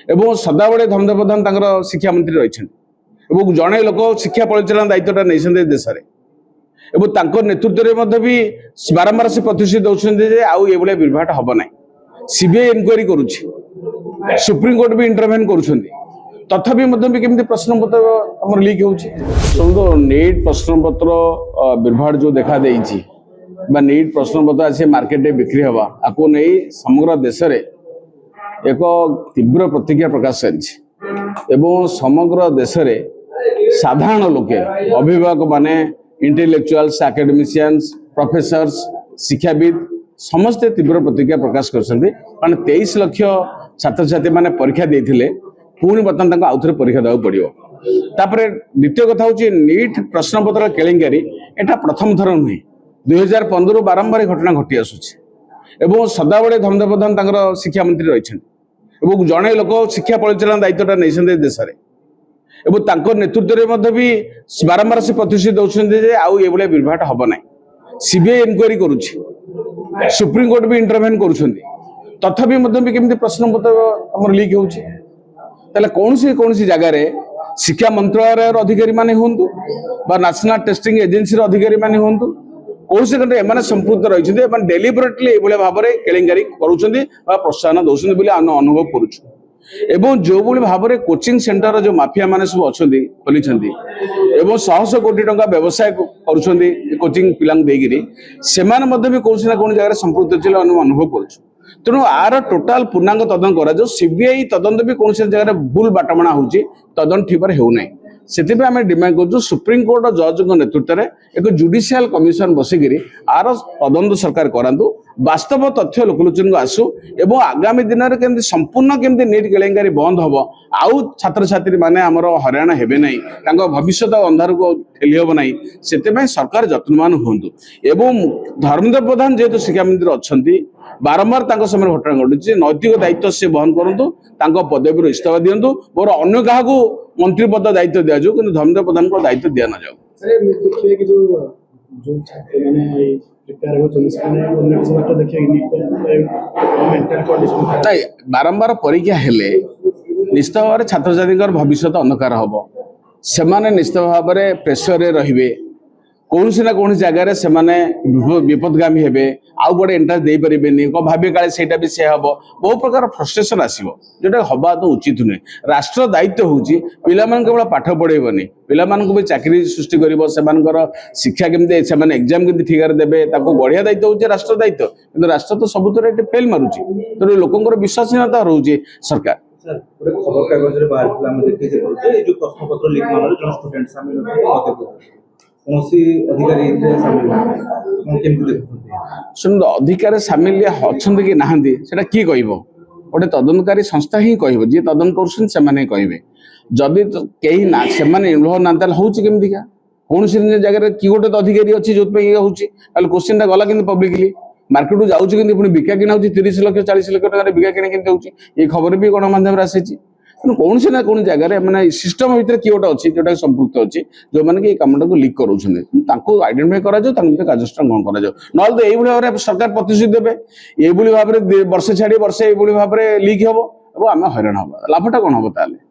एवं सदाबले धर्मेन्द्र प्रधान तांकर शिक्षा मंत्री रही जड़े लोक शिक्षा परिचालन दायित्वटा नहीं देश में नेतृत्व भी बारंबार से प्रतिश्रुति दौरान आउ ये विवाहटा हम ना सीबीआई इनक्वारी करुच्ची सुप्रीम कोर्ट भी इंटरवेन करुँच तथापि केमती प्रश्न पत्र लीक हो नीट प्रश्न पत्र विवाह जो देखा देइछि नीट प्रश्न पत्र आसी मार्केट में बिक्री हवा आपको नहीं समग्र देश में एक तीव्र प्रतिक्रिया प्रकाश एवं समग्र देश में साधारण लोके अभिभावक माने इंटेलेक्चुअल्स एकेडमिशियंस प्रोफेसर्स शिक्षाविद समस्ते तीव्र प्रतिक्रिया प्रकाश कर 23 लाख छात्र छात्री माने परीक्षा देथिले पुणी बर्तमान आउ थे परीक्षा देवा पड़ो तापर द्वितीय कथा हूँ नीट प्रश्न पत्र केलेंकारी एटा प्रथम थर नुहे 2015 बारंबार घटना घटी आसूची एवं सदाबले धर्मेन्द्र प्रधान तांकर शिक्षा मंत्री रही जड़े लोक शिक्षा परिचालन दायित्वटा नहीं देश में नेतृत्व भी बारंबार से प्रतिश्रुति दौरान आउ ये विवाहटा हम ना सीबीआई इनक्वारी करुच्ची सुप्रीम कोर्ट भी इंटरवेन करुँच तथापि केमती प्रश्न पत्र लीक हो कौन सी जगार शिक्षा मंत्रालय अधिकारी माने हूँ नेशनल टेस्टिंग एजेंसी अधिकारी माने हूँ कौन से एम संपुक्त रही डेलीबरेटली भाव में केलेंकारी करुँच प्रोत्साहन दौरान अनुभव करुँ जो भाव में कोचिंग सेंटर जो माफिया माने सब अच्छा खोली शह शह कोटी टंका व्यवसाय कर कोचिंग पिला से कौन जगह संपुक्त अच्छे अनुभव करुँ तेणु आर टोटाल पूर्णांग तदन करा सीबीआई तदंत भी कौन जगह भूल बाटमणा हो तदन ठीक होना से डिमांड कर सुप्रीम कोर्ट जज नेतृत्व में एक जुडिशियल कमिशन बसिकी आर तदंत सरकार करातु वास्तव तथ्य लोकलोचन को आसू एवं आगामी दिन में केमती संपूर्ण केमती नीट केलेंकारी बंद हम आउ छात्र छात्री माने आमर हरियाणा हेबे नहीं भविष्य अंधार को ठेली हम ना से सरकार जत्नवान हूँ एवं धर्मेन्द्र प्रधान जेहेतु शिक्षा मंत्री अच्छा बारंबार समय घटना घटुची नैतिक दायित्व से बहन करूँ पदवी इस्तीफा दिंतु मोर अन्य क्या मंत्री पद दायित्व दि जाऊ कि धर्मेन्द्र प्रधान को दायित्व दि न जाऊ बारंबार परीक्षा हेले निश्चित भाव छात्र छात्री भविष्य अंधकार हम से निश्चित भाव में प्रेसर रे कौन सी ना कौन जगार से विपदगामी हे आउ गोटे एंट्रांस दे पारे भावे काले से सी हम बहु प्रकार फ्रस्ट्रेशन आसो जोटा हवा तो उचित नुहे राष्ट्र दायित्व हूँ पिला केवल पाठ पढ़ेबनी पिला भी चाकरी सृष्टि कर शिक्षा केमती एग्जाम केमती ठीक देवे बढ़िया दायित्व हूँ राष्ट्र दायित्व कि राष्ट्र तो सब फेल मारुची तेणु लोक विश्वासहीनता रोचे सरकार खबर कागज शुण अधिकारी सामिल अच्छा कि नहांती से किए कह गोटे तदनकारी संस्था ही कह जी तदन कर जदि कहीं ना से इनवल्व ना होमतिका कौन सी जगह कि गोटे अधिकारी अच्छी जो क्वेश्चन गला कि पब्लिकली मार्केट जाऊँगी पुणी बिका किना 30 लाख 40 लाख टकर बिका किना ये खबर भी गणमाध्यम आसी तेणु कौन सी ना कौन जगह मैंने सिस्टम भितर किए गोटे अच्छी जोटा संपुक्त अच्छी जो मैंने कमटा को लीक कर आइडेंटिफाई कर कार्यानुष्ठान ग्रहण कर तो यही भाव में सरकार प्रतिश्रुति देवे ये भाव में वर्षे छाड़ी वर्षे ये भाव में लीक हम आम हईराण हम लाभटा कौन हम ताले